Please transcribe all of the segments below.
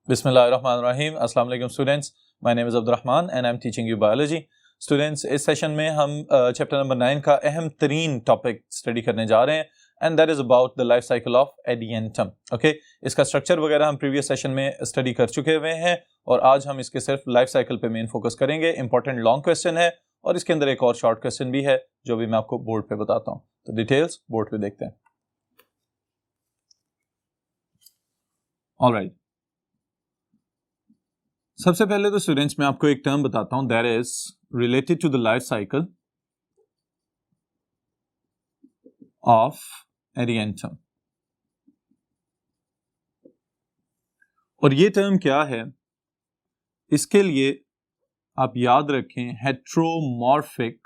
बिस्मिल्लाहिर्रहमानिर्रहीम। अस्सलाम वालेकुम students, my name is Abdurrahman and I am teaching you biology. Students, इस सेशन में हम चैप्टर नंबर 9 का अहम तरीन टॉपिक स्टडी करने जा रहे हैं and that is about the life cycle of Adiantum. Okay, इसका स्ट्रक्चर वगैरह हम प्रीवियस सेशन में स्टडी कर चुके हुए हैं और आज हम इसके सिर्फ लाइफ साइकिल पे मेन फोकस करेंगे। इंपॉर्टेंट लॉन्ग क्वेश्चन है और इसके अंदर एक और शॉर्ट क्वेश्चन भी है जो भी मैं आपको बोर्ड पे बताता हूँ। तो डिटेल्स बोर्ड पे देखते हैं। ऑलराइट, सबसे पहले तो स्टूडेंट्स मैं आपको एक टर्म बताता हूं that is related to the life cycle of adiantum. और ये टर्म क्या है, इसके लिए आप याद रखें heteromorphic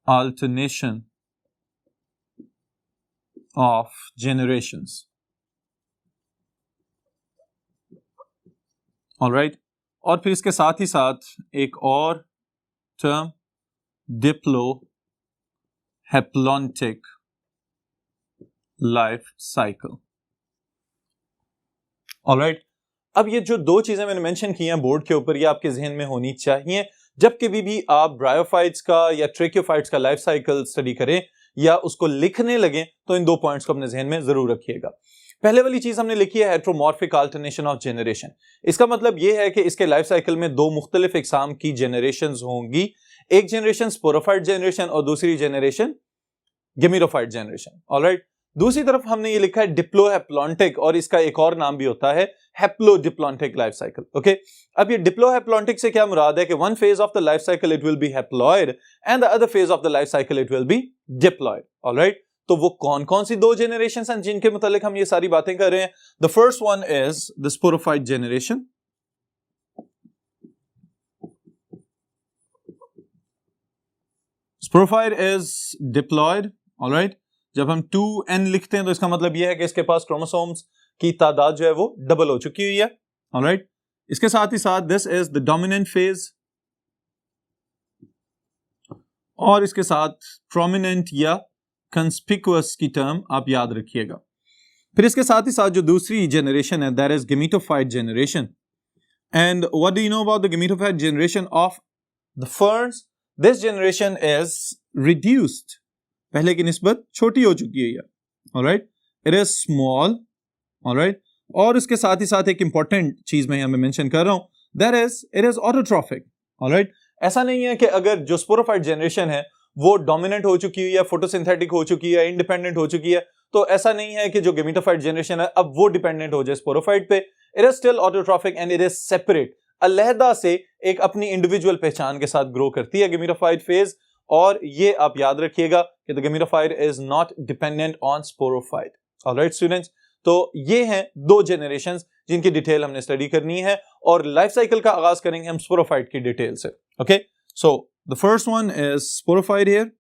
alternation of generations. Alright, और फिर इसके साथ ही साथ एक और term Diplo haplontic life cycle. Alright, अब ये जो दो चीजें मैंने मेंशन की हैं बोर्ड के ऊपर, ये आपके जहन में होनी चाहिए जब कभी भी आप ब्रायोफाइट्स का या ट्रेकियोफाइट्स का लाइफ साइकिल स्टडी करें या उसको लिखने लगे तो इन दो पॉइंट्स को अपने जहन में जरूर रखिएगा। पहले वाली चीज हमने लिखी है हेट्रोमॉर्फिक अल्टरनेशन ऑफ जेनरेशन। इसका मतलब यह है कि इसके लाइफ साइकिल में दो मुख्तलिफ इकसाम की जेनरेशंस होंगी। एक जेनरेशन स्पोरोफाइट जेनरेशन और दूसरी जेनरेशन गेमिटोफाइट जेनरेशन। ऑलराइट, दूसरी तरफ हमने ये लिखा है डिप्लोहैप्लॉन्टिक और इसका एक और नाम भी होता है हैप्लोडिप्लॉन्टिक लाइफ साइकिल। ओके, अब ये डिप्लोहैप्लॉन्टिक से क्या मुराद है कि one phase of the life cycle it will B haploid and the other phase of the life cycle it will B diploid. Alright, तो वो कौन कौन सी दो जेनरेशंस हैं जिनके मुतालिक हम ये सारी बातें कर रहे हैं। The first one is the sporophyte generation. Sporophyte is diploid. Alright, जब हम 2n लिखते हैं तो इसका मतलब यह है कि इसके पास क्रोमोसोम्स की तादाद जो है वो डबल हो चुकी हुई है। ऑलराइट, इसके साथ ही साथ this is the dominant phase और इसके साथ प्रोमिनेंट या कंस्पिकुअस की टर्म आप याद रखिएगा। फिर इसके साथ ही साथ जो दूसरी जेनरेशन है that is gametophyte generation. And what do you know about the gametophyte generation of the ferns? This generation is reduced, पहले की निस्बत छोटी हो चुकी है। Alright, it is small. Alright, और इसके साथ ही साथ एक इंपॉर्टेंट चीज मैं यहां में मेंशन कर रहा हूं that is it is autotrophic. Alright, ऐसा नहीं है कि अगर जो स्पोरोफाइट जेनरेशन है वो डोमिनेंट हो चुकी है, फोटोसिंथेटिक हो चुकी है, इंडिपेंडेंट हो चुकी है, तो ऐसा नहीं है कि जो गेमिटोफाइट जेनरेशन है अब वो डिपेंडेंट हो जाए स्पोरोफाइट पे। It is still autotrophic and it is separate, अलहदा से एक अपनी इंडिविजुअल पहचान के साथ ग्रो करती है गेमिटोफाइट फेज। और ये आप याद रखिएगा कि the gametophyte is not dependent on sporophyte. Alright students, तो ये हैं दो जेनरेशंस जिनकी डिटेल हमने स्टडी करनी है और लाइफ साइकिल का आगाज करेंगे हम स्पोरोफाइट की डिटेल से। Okay, so the first one is sporophyte here.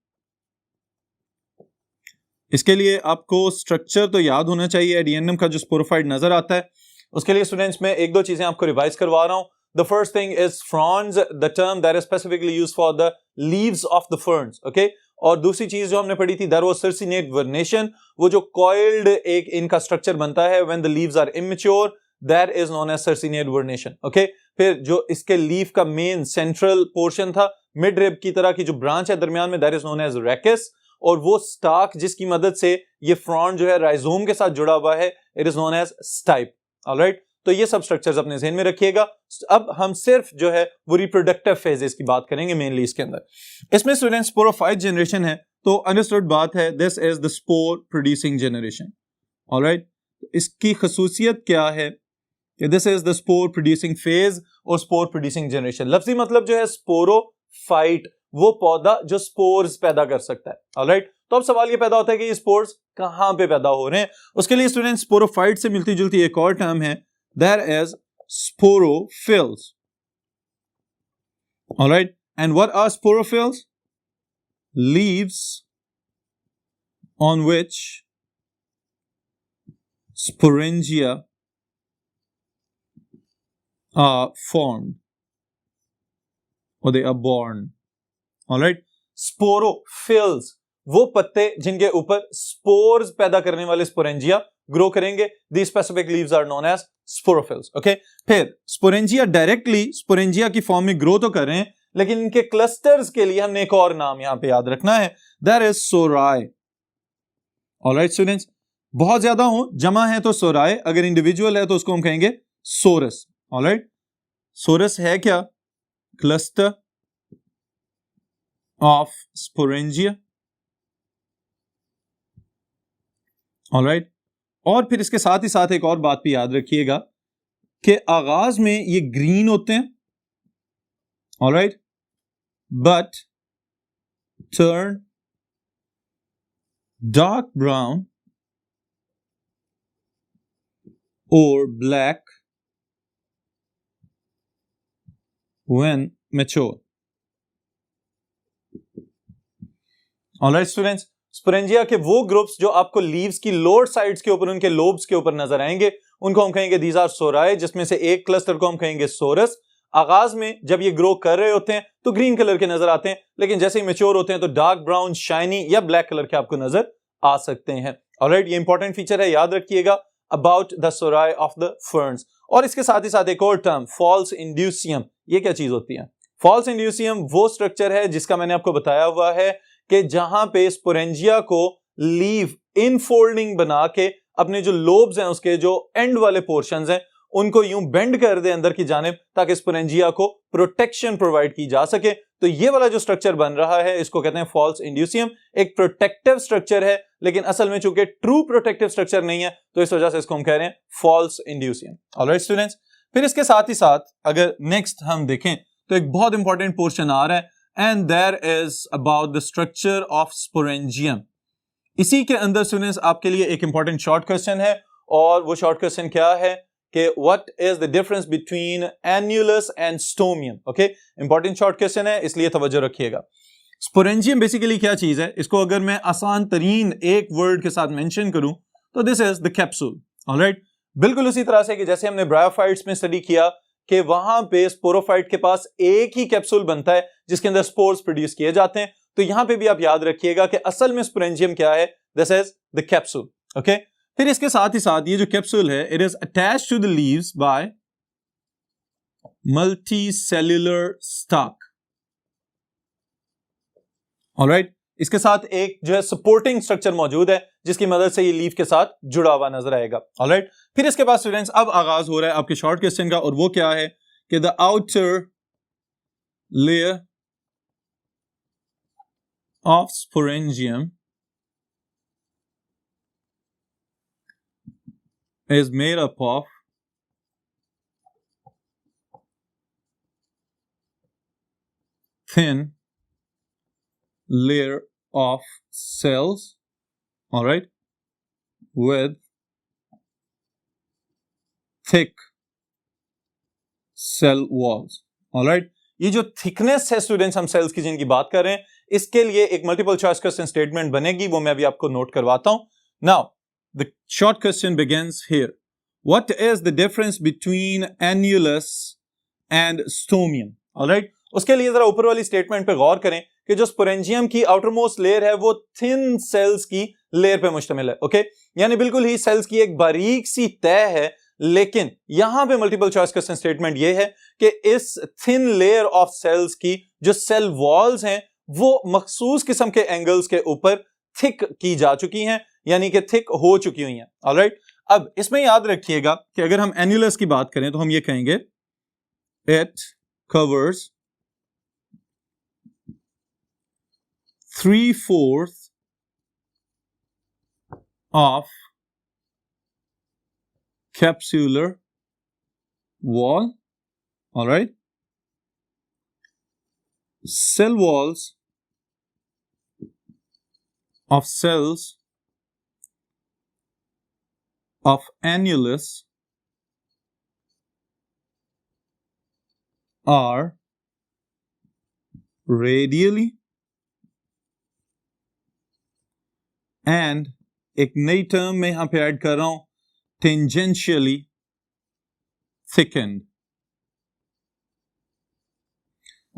इसके लिए आपको स्ट्रक्चर तो याद होना चाहिए एडियंटम का जो स्पोरोफाइट नजर आता है। उसके लिए स्टूडेंट्स मैं एक दो चीजें आपको रिवाइज करवा रहा हूं। The first thing is fronds, the term that is specifically used for the leaves of the ferns. Okay, और दूसरी चीज जो हमने पढ़ी थी that was circinate vernation, वो जो coiled एक इनका स्ट्रक्चर बनता है when the leaves are immature, that is known as circinate vernation. Okay, फिर जो इसके लीफ का मेन सेंट्रल पोर्शन था मिड रिब की तरह की जो ब्रांच है दरमियान में that is known as rachis, और वो स्टार्क जिसकी मदद से ये फ्रॉन्ड जो है राइजोम के साथ जुड़ा हुआ है it is known as stipe. Alright, तो ये सब स्ट्रक्चर्स अपने ज़हन में रखिएगा। अब हम सिर्फ जो है वो रिप्रोडक्टिव फेजेस की बात करेंगे मेनली इसके अंदर। इसमें स्टूडेंट्स स्पोरोफाइट जेनरेशन है तो अंडरस्टूड बात है this is the spore producing generation. Alright, इसकी खसूसियत क्या है कि this is the spore producing phase और स्पोर प्रोड्यूसिंग जेनरेशन। लफ्जी मतलब जो है स्पोरोफाइट, वो पौधा जो स्पोर्स पैदा कर सकता है। ऑलराइट, तो अब सवाल ये पैदा होता है कि ये स्पोर्स कहां पे पैदा हो रहे हैं। उसके लिए स्टूडेंट्स स्पोरोफाइट से मिलती जुलती एक और टर्म है that is sporophylls. All right, and what are sporophylls? Leaves on which sporangia are formed or they are born. All right, sporophylls वो पत्ते जिनके ऊपर स्पोर्स पैदा करने वाले स्पोरेंजिया ग्रो करेंगे. These specific leaves are known as sporophylls. Okay? फिर sporangia directly sporangia की फॉर्म में ग्रो तो कर रहे हैं, लेकिन इनके क्लस्टर्स के लिए हमने एक और नाम यहां पे याद रखना है. That is सोराय. ऑलराइट स्टूडेंट्स, बहुत ज्यादा हो, जमा है तो सोराय, अगर इंडिविजुअल है तो उसको हम कहेंगे सोरस. ऑलराइट, सोरस है क्या? Cluster of sporangia. ऑलराइट, और फिर इसके साथ ही साथ एक और बात भी याद रखिएगा कि आगाज में ये ग्रीन होते हैं. Alright, but turn dark brown और black when mature. Alright students, sporangia के वो ग्रुप्स जो आपको लीव्स की लोअर साइड्स के ऊपर, उनके लोब्स के ऊपर नजर आएंगे, उनको हम कहेंगे दीज आर सोराय, जिसमें से एक क्लस्टर को हम कहेंगे सोरस. आगाज में जब ये ग्रो कर रहे होते हैं तो ग्रीन कलर के नजर आते हैं, लेकिन जैसे ही मैच्योर होते हैं तो डार्क ब्राउन, शाइनी या ब्लैक कलर के आपको नजर आ सकते हैं. ऑलराइट, ये इंपॉर्टेंट फीचर है, याद रखिएगा about the sori of the ferns. और इसके साथ ही साथ एक और टर्म, फॉल्स इंड्यूसियम. ये क्या चीज होती है? फॉल्स इंड्यूसियम वो स्ट्रक्चर है जिसका मैंने आपको बताया हुआ है कि जहां पे स्पोरेंजिया को लीव इनफोल्डिंग बना के अपने जो लोब्स हैं, उसके जो एंड वाले पोर्शंस हैं, उनको यूं बेंड कर दे अंदर की जानिब, ताकि स्पोरेंजिया को प्रोटेक्शन प्रोवाइड की जा सके. तो ये वाला जो स्ट्रक्चर बन रहा है इसको कहते हैं फॉल्स इंड्यूसियम. एक प्रोटेक्टिव स्ट्रक्चर है, लेकिन असल में चूंकि ट्रू प्रोटेक्टिव स्ट्रक्चर नहीं है, तो इस वजह से इसको हम कह रहे हैं फॉल्स इंड्यूसियम. ऑलराइट स्टूडेंट्स, फिर इसके साथ ही साथ अगर नेक्स्ट हम देखें तो एक बहुत इंपॉर्टेंट पोर्शन आ रहा है, and there is about the structure of sporangium. इसी के अंदर स्टूडेंट्स आपके लिए एक इंपॉर्टेंट शॉर्ट क्वेश्चन है, और वो शॉर्ट क्वेश्चन क्या है कि what is the difference between annulus and stomium. Okay, important short question है, इसलिए तवज्जो रखिएगा. स्पोरेंजियम बेसिकली क्या चीज है, इसको अगर मैं आसान तरीन एक वर्ड के साथ मेंशन करूं तो this is the capsule. Alright, बिल्कुल उसी तरह से कि जैसे हमने ब्रायोफाइट्स में स्टडी किया कि वहां पे स्पोरोफाइट के पास एक ही कैप्सूल बनता है जिसके अंदर स्पोर्स प्रोड्यूस किए जाते हैं, तो यहां पे भी आप याद रखिएगा कि असल में स्पोरेंजियम क्या है, this is the capsule. Okay, फिर इसके साथ ही साथ ये जो कैप्सूल है, it is attached to the leaves by multicellular stalk. Alright, इसके साथ एक जो है सपोर्टिंग स्ट्रक्चर मौजूद है जिसकी मदद से ये लीफ के साथ जुड़ा हुआ नजर आएगा. ऑलराइट, फिर इसके बाद स्टूडेंट्स अब आगाज हो रहा है आपके शॉर्ट क्वेश्चन का, और वो क्या है कि the outer layer of sporangium is made up of thin layer of cells, all right, with thick cell walls. all right, ये जो थिकनेस है स्टूडेंट्स हम सेल्स की जिनकी बात कर रहे हैं, इसके लिए एक मल्टीपल चॉइस क्वेश्चन स्टेटमेंट बनेगी, वो मैं अभी आपको नोट करवाता हूं. Now the short question begins here. What is the difference between annulus and stomium? all right, उसके लिए जरा ऊपर वाली स्टेटमेंट पे गौर करें कि जो स्पोरेंजियम की आउटरमोस्ट लेयर है वो थिन सेल्स की लेयर पे मुश्तमिल है. ओके, यानी बिल्कुल ही सेल्स की एक बारीक सी तह है, लेकिन यहां पे मल्टीपल चॉइस क्वेश्चन स्टेटमेंट ये है कि इस थिन लेयर ऑफ सेल्स की जो सेल वॉल्स हैं वो मखसूस किस्म के एंगल्स के ऊपर थिक की जा चुकी हैं, यानी कि थिक हो चुकी हुई हैं. ऑलराइट, अब इसमें याद रखिएगा कि अगर हम एन्युलस की बात करें तो हम ये कहेंगे it covers 3/4 of capsular wall. all right, cell walls of cells of annulus are radially and एक नई टर्म में यहां पे ऐड कर रहा हूं, tangentially thickened.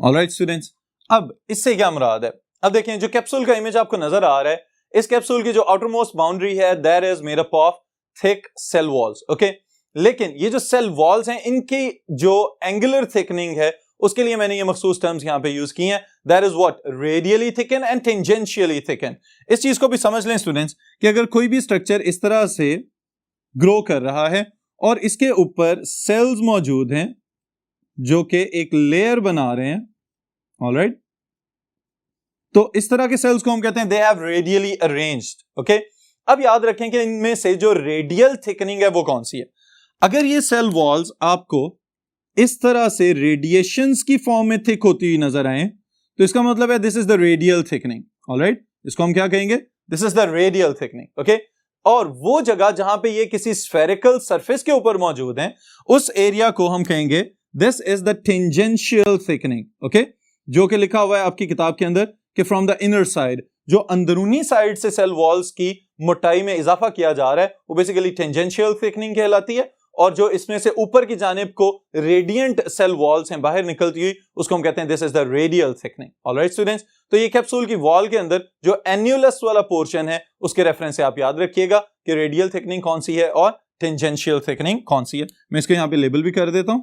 ऑलराइट स्टूडेंट्स, अब इससे क्या मुराद है? अब देखें, जो कैप्सूल का इमेज आपको नजर आ रहा है, इस कैप्सूल की जो आउटरमोस्ट बाउंड्री है, that is made up of thick cell walls, okay. लेकिन ये जो सेल वॉल्स हैं इनकी जो एंगुलर थिकनिंग है उसके लिए मैंने ये मखसूस टर्म्स यहां पे यूज की हैं, that is what, radially thicken and tangentially thicken. इस चीज को भी समझ लें स्टूडेंट्स कि अगर कोई भी स्ट्रक्चर इस तरह से ग्रो कर रहा है और इसके ऊपर सेल्स मौजूद हैं जो कि एक लेयर बना रहे हैं, ऑलराइट, तो इस तरह के सेल्स को हम कहते हैं they have radially arranged, okay. अब याद रखें कि इनमें से जो रेडियल थिकनिंग है वो कौन सी है। अगर ये सेल वॉल्स आपको इस तरह से रेडिएशंस की फॉर्म में थिक होती हुई नजर आए तो इसका मतलब है this is the radial thickening, alright. इसको हम क्या कहेंगे, this is the radial thickening, okay. और वो जगह जहां पे ये किसी स्फेरिकल सरफेस के ऊपर मौजूद हैं उस एरिया को हम कहेंगे this is the tangential thickening, okay. जो कि लिखा हुआ है आपकी किताब के अंदर कि फ्रॉम द इनर साइड, जो अंदरूनी साइड से सेल वॉल्स की मोटाई में इजाफा किया जा रहा है वो बेसिकली टेंजेंशियल थिकनिंग कहलाती है। और जो इसमें से ऊपर की जानिब को रेडिएंट सेल वॉल्स हैं बाहर निकलती हुई उसको हम कहते हैं this is the radial thickening, alright students. तो ये कैप्सूल की वॉल के अंदर जो एन्युलस वाला पोर्शन है उसके रेफरेंस से आप याद रखिएगा कि रेडियल थिकनिंग कौन सी है और टेंजेंशियल थिकनिंग कौन सी है। मैं इसको यहां पे लेबल भी कर देता हूं,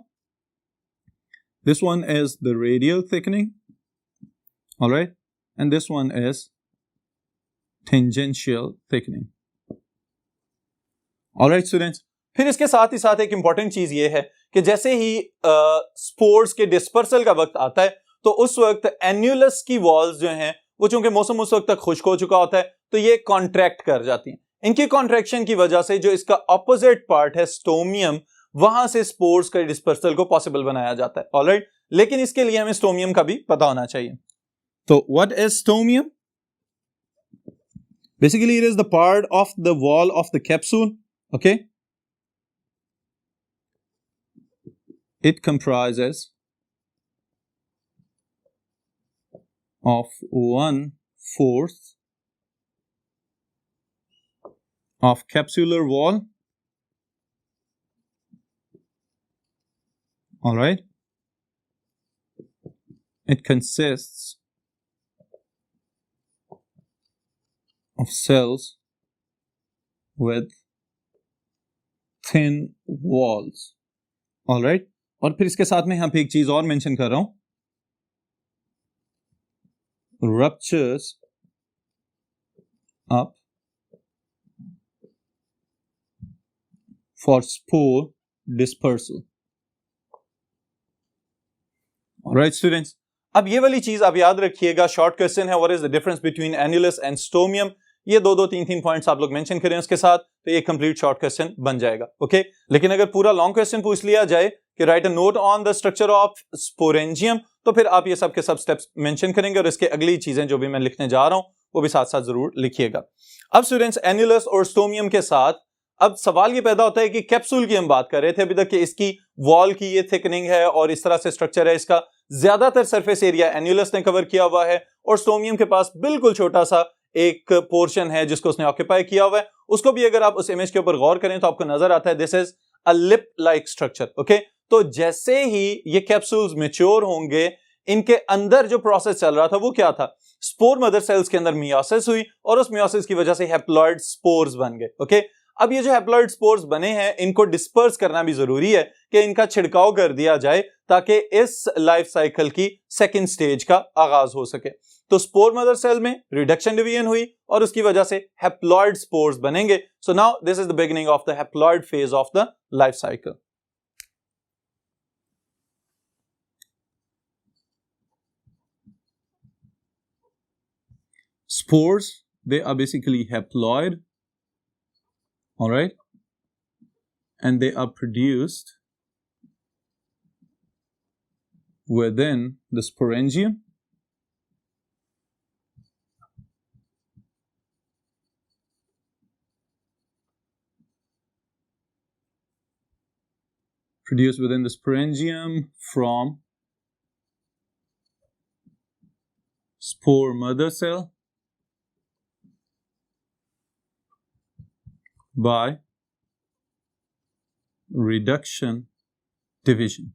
this one is the radial thickening, alright, and this one is tangential thickening, alright students. फिर इसके साथ ही साथ एक इंपॉर्टेंट चीज ये है कि जैसे ही स्पोर्स के डिस्पर्सल का वक्त आता है तो उस वक्त एन्युलस की वॉल्स जो हैं वो चूंकि मौसम उस वक्त तक खुश्क हो चुका होता है तो ये कॉन्ट्रैक्ट कर जाती हैं। इनकी कॉन्ट्रैक्शन की वजह से जो इसका ऑपोजिट पार्ट है स्टोमियम, वहां से स्पोर्स के डिस्पर्सल को पॉसिबल बनाया जाता है, ऑलराइट। लेकिन इसके लिए हमें स्टोमियम का भी पता होना चाहिए। तो what is stomium? Basically it is the part of the wall of the capsule, okay. It comprises of 1/4 of capsular wall, all right. It consists of cells with thin walls, all right. और फिर इसके साथ में यहां पे एक चीज और मेंशन कर रहा हूं, ruptures up for spore dispersal, alright students। अब ये वाली चीज आप याद रखिएगा, शॉर्ट क्वेश्चन है, what is the difference between annulus and stomium. ये दो तीन पॉइंट्स आप लोग मेंशन करें उसके साथ तो ये कंप्लीट शॉर्ट क्वेश्चन बन जाएगा, ओके। लेकिन अगर पूरा लॉन्ग क्वेश्चन पूछ लिया जाए कि right a note on the structure of sporangium तो फिर आप ये सब के सब स्टेप्स मेंशन करेंगे और इसके अगली चीजें जो भी मैं लिखने जा रहा हूं वो भी साथ साथ जरूर लिखिएगा। अब स्टूडेंट्स एन्युलस और स्टोमियम के साथ अब सवाल ये पैदा होता है कि कैप्सूल की हम बात कर रहे थे अभी तक कि इसकी वॉल की ये थिकनिंग है और इस तरह से स्ट्रक्चर है, इसका ज्यादातर सरफेस एरिया एन्युलस ने कवर किया हुआ है और स्टोमियम के पास बिल्कुल छोटा सा एक पोर्शन है जिसको उसने ऑक्यूपाई किया हुआ है। उसको भी अगर आप उस इमेज के ऊपर गौर करें तो आपको नजर आता है this is a lip like structure, okay. तो जैसे ही ये कैप्सूल्स मैच्योर होंगे इनके अंदर जो प्रोसेस चल रहा था वो क्या था, स्पोर मदर सेल्स के अंदर मियोसिस हुई और उस मियोसिस की वजह से हैप्लॉइड स्पोर्स बन गए, ओके। अब ये जो हैप्लॉइड स्पोर्स बने हैं इनको डिस्पर्स करना भी जरूरी है कि इनका छिड़काव कर दिया जाए ताकि इस लाइफ साइकिल की सेकंड स्टेज का आगाज हो सके। तो स्पोर मदर सेल में रिडक्शन डिवीजन हुई और उसकी वजह से हैप्लॉइड स्पोर्स बनेंगे। So now this is the beginning of the haploid phase of the life cycle. Spores, they are basically haploid, all right, and they are produced within the sporangium, from spore mother cell by reduction division,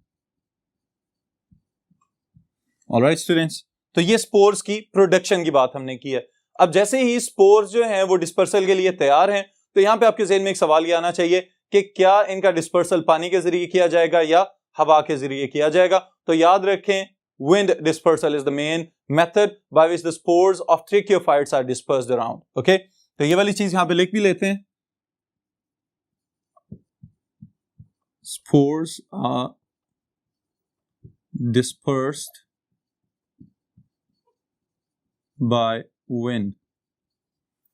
all right students। तो ये spores की production की बात हमने की है। अब जैसे ही स्पोर्स जो हैं वो डिस्पर्सल के लिए तैयार हैं तो यहाँ पे आपके ज़हन में एक सवाल ये आना चाहिए कि क्या इनका डिस्पर्सल पानी के जरिए किया जाएगा या हवा के जरिए किया जाएगा। तो याद रखें, wind dispersal is the main method by which the spores of tracheophytes are dispersed around. Okay, तो ये वाली चीज यहां पे लिख भी लेते हैं, spores are dispersed by wind.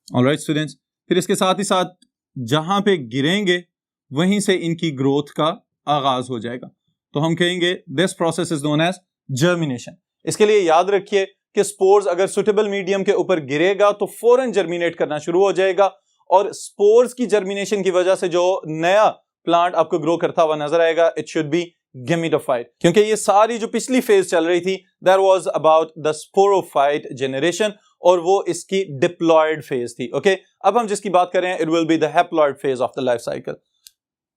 Alright students, फिर इसके साथ ही साथ जहां पे गिरेंगे वहीं से इनकी ग्रोथ का आगाज हो जाएगा, तो हम कहेंगे this process is known as germination. इसके लिए याद रखिए कि स्पोर्स अगर सुटेबल मीडियम के ऊपर गिरेगा तो फौरन जर्मिनेट करना शुरू हो जाएगा, और स्पोर्स की जर्मिनेशन की वजह से जो नया प्लांट आपको ग्रो करता हुआ नजर आएगा, इट शुड बी गेमिटोफाइट, क्योंकि ये सारी जो पिछली फेज चल रही थी that was about the sporophyte generation, और वो इसकी डिप्लॉयड फेज थी। ओके, अब हम जिसकी बात कर रहे हैं, it will be the haploid phase of the life cycle.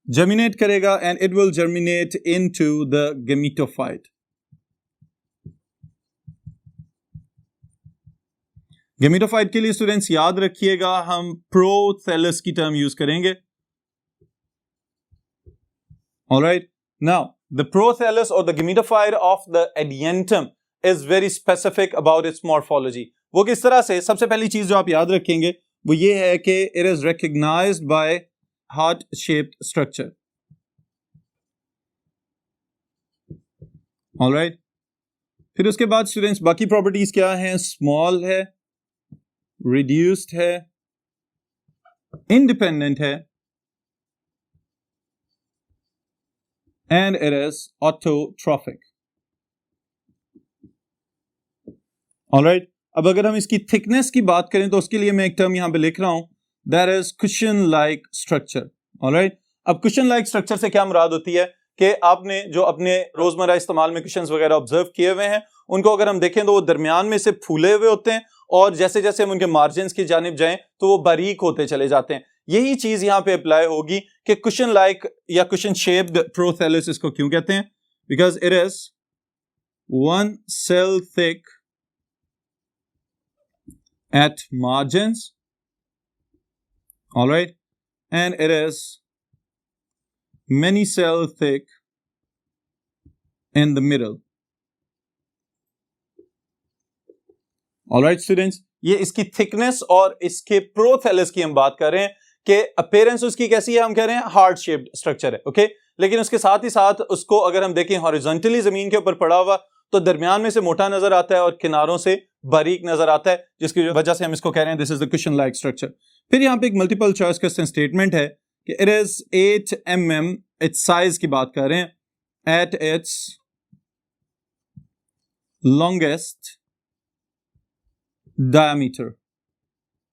Germinate करेगा and it will germinate into the gametophyte. Gametophyte के लिए स्टूडेंट्स याद रखिएगा, हम प्रोथैलस की टर्म यूज करेंगे। ऑलराइट, नाउ द प्रोथैलस और the gametophyte of the Adiantum is very specific about its morphology. वो किस तरह से, सबसे पहली चीज जो आप याद रखेंगे वो ये है कि it is recognised by heart shaped structure. Alright, फिर उसके बाद स्टूडेंट्स बाकी प्रॉपर्टीज क्या हैं, स्मॉल है, रिड्यूस्ड है, इंडिपेंडेंट है, and it is autotrophic. Alright, अब अगर हम इसकी थिकनेस की बात करें तो उसके लिए मैं एक टर्म यहां पे लिख रहा हूं, that is cushion like structure. Alright, अब कुशन लाइक स्ट्रक्चर से क्या मुराद होती है कि आपने जो अपने रोजमर्रा इस्तेमाल में कुशन्स वगैरह ऑब्जर्व किए हुए हैं, उनको अगर हम देखें तो वो दरमियान में से फूले हुए होते हैं, और जैसे जैसे हम उनके मार्जिन्स की जानिब जाएं तो वो बारीक होते चले जाते हैं। यही चीज यहां पे अप्लाई होगी कि कुशन लाइक या कुशन शेप्ड प्रोथैलस इसको क्यों कहते हैं, because it is one cell thick at margins, all right, and it is many cell thick in the middle. all right students, ये इसकी थिकनेस और इसके प्रोथैलस की हम बात कर रहे हैं कि अपीयरेंस उसकी कैसी है, हम कह रहे हैं हार्ट शेप्ड स्ट्रक्चर है। ओके, लेकिन उसके साथ ही साथ उसको अगर हम देखें हॉरिजॉन्टली जमीन के ऊपर पड़ा हुआ, तो दरमियान में से मोटा नजर आता है और किनारों से बारीक नजर आता है, जिसकी वजह से हम इसको कह रहे हैं this is the cushion like structure. फिर यहाँ पे एक मल्टीपल चॉइस क्वेश्चन स्टेटमेंट है कि it is 8 mm, it's size की बात कर रहे हैं, at its longest diameter.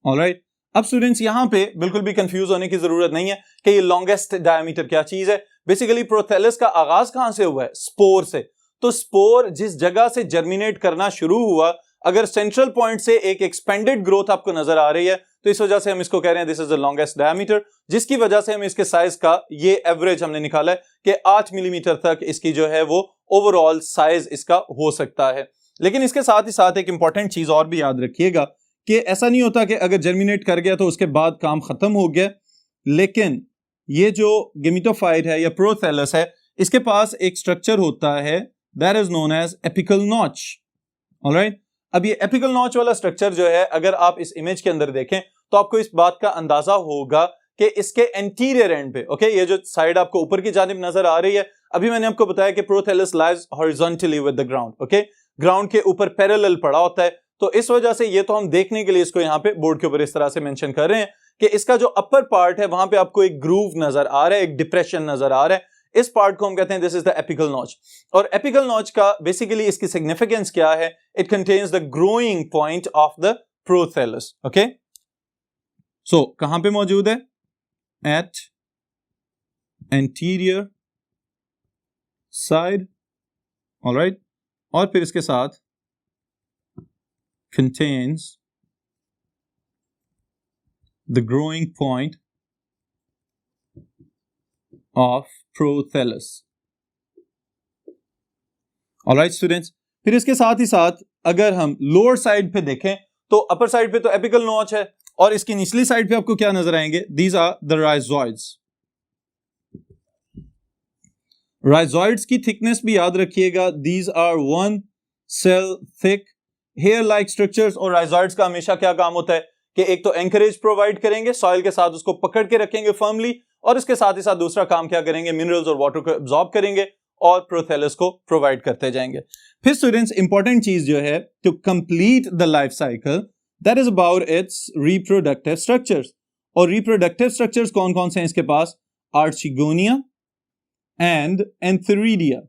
Alright, अब स्टूडेंट्स यहां पे बिल्कुल भी कंफ्यूज होने की जरूरत नहीं है कि ये लॉन्गेस्ट डायमीटर क्या चीज है। बेसिकली प्रोथैलस का आगाज कहां से हुआ है, स्पोर से। तो स्पोर जिस जगह से जर्मिनेट करना शुरू हुआ, अगर सेंट्रल पॉइंट से एक एक्सपेंडेड ग्रोथ आपको नजर आ रही है, तो इस वजह से हम इसको कह रहे हैं this is the longest diameter, जिसकी वजह से हम इसके साइज का ये एवरेज हमने निकाला है कि 8 मिलीमीटर तक इसकी जो है वो ओवरऑल साइज इसका हो सकता है। लेकिन इसके साथ ही साथ एक इंपॉर्टेंट चीज और भी याद रखिएगा कि ऐसा नहीं होता कि अगर जर्मिनेट कर गया तो उसके बाद काम खत्म हो गया, लेकिन ये जो गेमिटोफाइट है या प्रोथैलस है, इसके पास एक स्ट्रक्चर होता है that is known as apical notch. Alright, अब ये एपिकल नॉच वाला स्ट्रक्चर जो है, अगर आप इस इमेज के अंदर देखें तो आपको इस बात का अंदाजा होगा कि इसके एंटीरियर एंड पे, ओके, ये जो साइड आपको ऊपर की जानिब नजर आ रही है, अभी मैंने आपको बताया कि prothallus lies horizontally with the ground. Okay, ground के ऊपर पैरेलल पड़ा होता है, तो इस वजह से ये तो हम देखने के लिए इसको यहाँ पे बोर्ड के ऊपर इस तरह से मेंशन कर रहे हैं कि इसका जो अपर पार्ट है वहां पे आपको एक ग्रूव नजर आ रहा है, एक डिप्रेशन नजर आ रहा है, इस पार्ट को हम कहते हैं this is the apical notch. और एपिकल नॉच का बेसिकली इसकी सिग्निफिकेंस क्या है, it contains the growing point of the prothallus. Okay, so कहां पे मौजूद है, एट एंटीरियर साइड। ऑलराइट, और फिर इसके साथ contains the growing point of prothallus. Alright students, फिर इसके साथ ही साथ अगर हम लोअर साइड पे देखें तो अपर साइड पे तो एपिकल नॉच है और इसकी निचली साइड पे आपको क्या नजर आएंगे? These are the rhizoids. Rhizoids की थिकनेस भी याद रखिएगा, these are 1 cell thick hair like structures. और राइजोइड्स का हमेशा क्या काम होता है कि एक तो एंकरेज प्रोवाइड करेंगे, सॉइल के साथ उसको पकड़ के रखेंगे फर्मली, और इसके साथ ही साथ दूसरा काम क्या करेंगे? मिनरल्स और वाटर को एब्जॉर्ब करेंगे और प्रोथेलस को प्रोवाइड करते जाएंगे। फिर स्टूडेंट्स इंपॉर्टेंट चीज जो है to complete the life cycle, that is about its reproductive structures. और रिप्रोडक्टिव स्ट्रक्चर्स कौन कौन से हैं इसके पास? Archegonia and antheridia.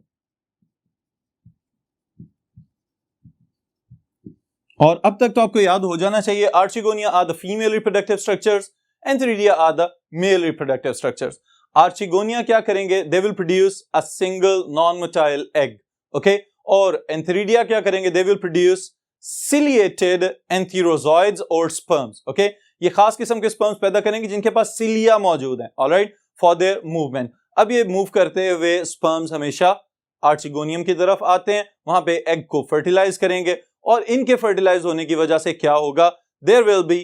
और अब तक तो आपको याद हो जाना चाहिए, archegonia are the female reproductive structures, antheridia are the male reproductive structures. Archegonia क्या करेंगे? They will produce a single non motile egg, okay. और एंथेरिडिया क्या करेंगे? They will produce ciliated antherozoids और स्पर्म्स, ओके। ये खास किस्म के स्पर्म्स पैदा करेंगे जिनके पास सिलिया मौजूद है, ऑलराइट, फॉर देयर मूवमेंट। अब ये मूव करते हुए स्पर्म्स हमेशा आर्चिगोनियम की तरफ आते हैं, वहां पे एग को फर्टिलाइज करेंगे, और इनके फर्टिलाइज होने की वजह से क्या होगा? There will be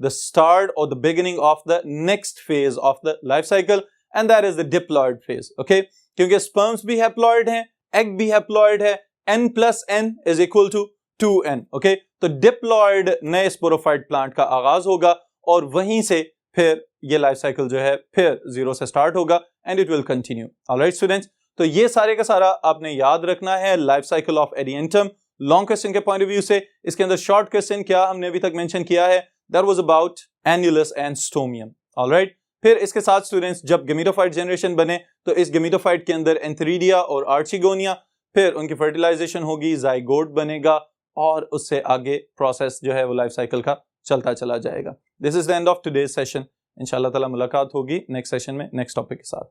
the start और the beginning of the next phase of the life cycle, and that is the diploid phase, okay. क्योंकि स्पर्म्स भी हैप्लॉयड हैं, एग भी हैप्लॉयड है, n + n is equal to 2n, okay. तो diploid नए sporophyte plant का आगाज होगा, और वहीं से फिर ये लाइफ साइकिल जो है फिर 0 से स्टार्ट होगा, and it will continue, alright students. तो ये सारे का सारा आपने याद रखना है life cycle of Adiantum. Long question के पॉइंट ऑफ व्यू से इसके अंदर शॉर्ट क्वेश्चन क्या हमने अभी तक मेंशन किया है? That was about annulus and stomium, alright. फिर इसके साथ स्टूडेंट्स जब गेमेटोफाइट जनरेशन बने तो इस गेमेटोफाइट के अंदर एंथेरिडिया और आर्चिगोनिया, फिर उनकी फर्टिलाइजेशन होगी, जाइगोट बनेगा, और उससे आगे प्रोसेस जो है वो लाइफ साइकिल का चलता चला जाएगा। This is the end of today's session. इंशाल्लाह ताला मुलाकात होगी नेक्स्ट सेशन में नेक्स्ट टॉपिक के साथ।